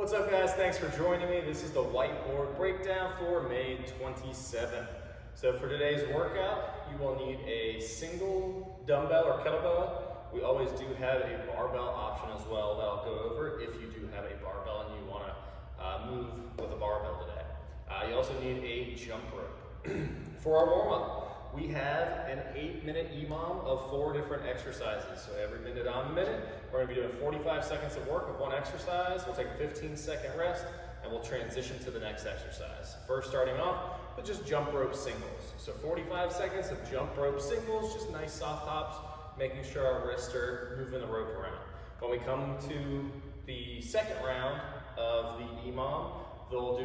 What's up, guys? Thanks for joining me. This is the whiteboard breakdown for May 27th. So for today's workout, you will need a single dumbbell or kettlebell. We always do have a barbell option as well that I'll go over if you do have a barbell and you want to move with a barbell today. You also need a jump rope. For our warm-up, we have an 8-minute EMOM of 4 different exercises. So every minute on the minute, we're going to be doing 45 seconds of work with one exercise. We'll take a 15-second rest, and we'll transition to the next exercise. First, starting off with just jump rope singles. So 45 seconds of jump rope singles, just nice soft hops, making sure our wrists are moving the rope around. When we come to the second round of the EMOM, we'll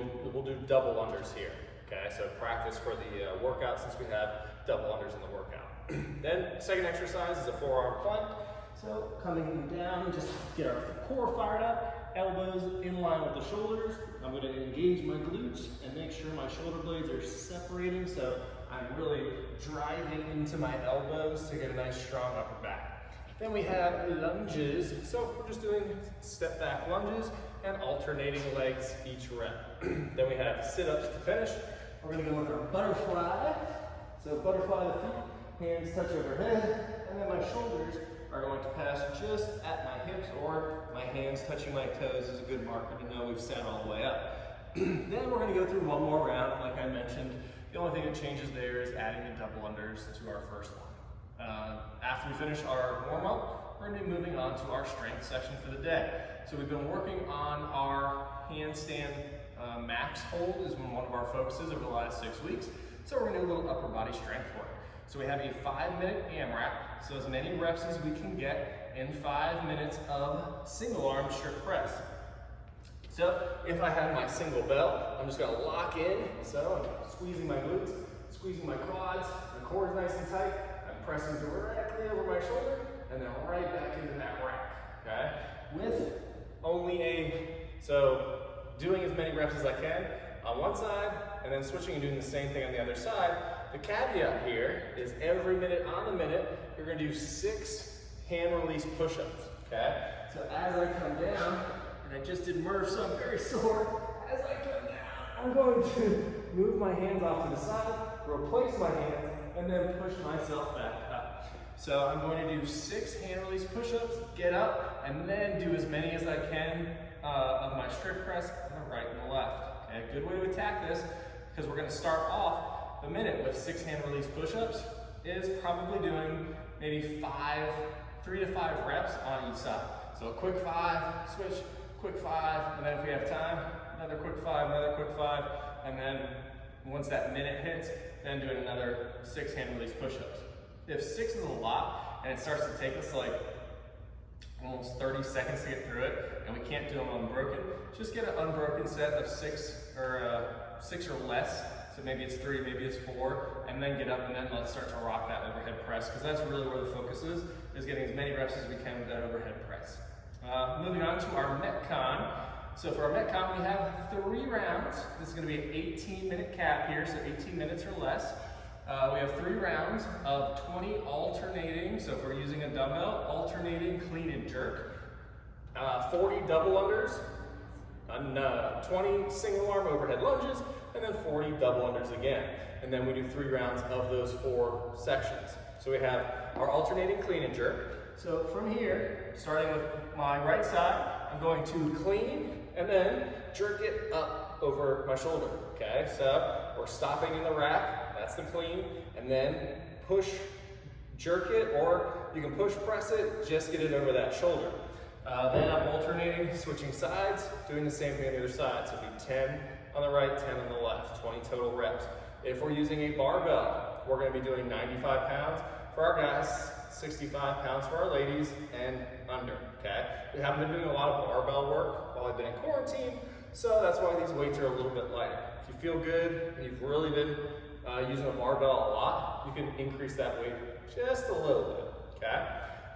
do double unders here. Okay, so practice for the workout since we have double unders in the workout. Then second exercise is a forearm plank. So coming down, just get our core fired up, elbows in line with the shoulders. I'm going to engage my glutes and make sure my shoulder blades are separating, so I'm really driving into my elbows to get a nice strong upper back. Then we have lunges. So we're just doing step back lunges and alternating legs each rep. Then we have sit-ups to finish. We're going to go with our butterfly. So butterfly the feet, hands touch overhead, and then my shoulders are going to pass just at my hips, or my hands touching my toes is a good marker to know we've sat all the way up. Then we're going to go through one more round, like I mentioned. The only thing that changes there is adding the double unders to our first one. After we finish our warm-up, we're going to be moving on to our strength section for the day. So we've been working on our handstand max hold is one of our focuses over the last 6 weeks. So we're going to do a little upper body strength work. So we have a 5-minute AMRAP, so as many reps as we can get in 5 minutes of single arm strict press. So if I have my single bell, I'm just going to lock in. So I'm squeezing my glutes, squeezing my quads, the core is nice and tight. I'm pressing directly over my shoulder and then right back into that rack, okay? With only so doing as many reps as I can on one side and then switching and doing the same thing on the other side. The caveat here is every minute on the minute, you're going to do 6 hand release push-ups, okay? So as I come down, and I just did Murph, so I'm very sore. As I come down, I'm going to move my hands off to the side, replace my hands, and then push myself back up. So I'm going to do 6 hand release push-ups, get up, and then do as many as I can of my strict press on the right and the left. Okay, a good way to attack this, because we're going to start off the minute with 6 hand release push-ups, is probably doing maybe 3 to 5 reps on each side. So a quick 5, switch, quick 5, and then if we have time, another quick 5, another quick 5, and then once that minute hits, then doing another 6 hand release push-ups. If 6 is a lot, and it starts to take us like almost 30 seconds to get through it, and we can't do them unbroken, just get an unbroken set of 6 or less. So maybe it's 3, maybe it's 4, and then get up and then let's start to rock that overhead press, because that's really where the focus is getting as many reps as we can with that overhead press. Moving on to our Metcon. So for our Metcon, we have 3 rounds. This is going to be an 18-minute cap here, so 18 minutes or less. We have 3 rounds of 20 alternating, so if we're using a dumbbell, alternating clean and jerk, 40 double unders, and 20 single arm overhead lunges, and then 40 double unders again. And then we do 3 rounds of those 4 sections. So we have our alternating clean and jerk. So from here, starting with my right side, I'm going to clean and then jerk it up over my shoulder, okay? So we're stopping in the rack, that's the clean, and then push, jerk it, or you can push press it, just get it over that shoulder. Then I'm alternating, switching sides, doing the same thing on the other side. So it'll be 10 on the right, 10 on the left, 20 total reps. If we're using a barbell, we're going to be doing 95 pounds for our guys, 65 pounds for our ladies, and under, okay? We haven't been doing a lot of barbell work while I've been in quarantine, so that's why these weights are a little bit lighter. If you feel good and you've really been using a barbell a lot, you can increase that weight just a little bit, okay?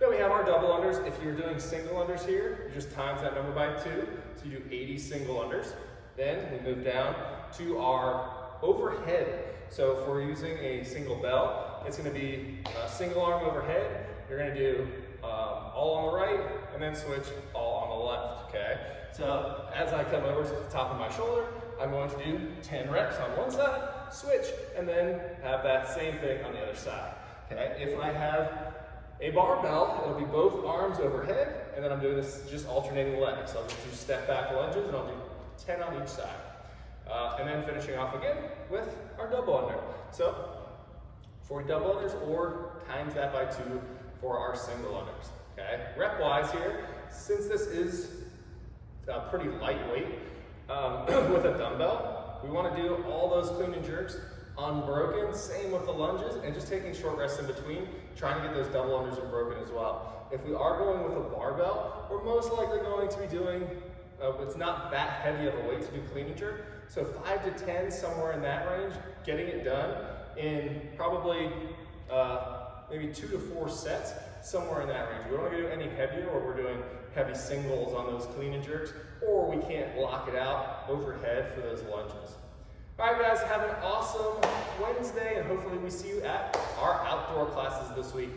Then we have our double unders. If you're doing single unders here, you just times that number by 2, so you do 80 single unders. Then we move down to our overhead. So if we're using a single bell, it's going to be a single arm overhead. You're going to do all on the right and then switch all on the left, okay? So as I come over to the top of my shoulder, I'm going to do 10 reps on one side, switch, and then have that same thing on the other side. Okay, if I have a barbell, it'll be both arms overhead, and then I'm doing this just alternating legs. So I'll just do step back lunges, and I'll do 10 on each side. And then finishing off again with our double under. So for double unders, or times that by 2 for our single unders. Okay, rep-wise here, since this is pretty lightweight with a dumbbell, we want to do all those clean and jerks unbroken, same with the lunges, and just taking short rests in between, trying to get those double unders unbroken as well. If we are going with a barbell, we're most likely going to be doing, it's not that heavy of a weight to do clean and jerk, so 5 to 10, somewhere in that range, getting it done in probably maybe 2 to 4 sets, somewhere in that range. We don't want to do any heavier where we're doing heavy singles on those clean and jerks, or we can't lock it out overhead for those lunges. All right, guys, have an awesome Wednesday, and hopefully we see you at our outdoor classes this week.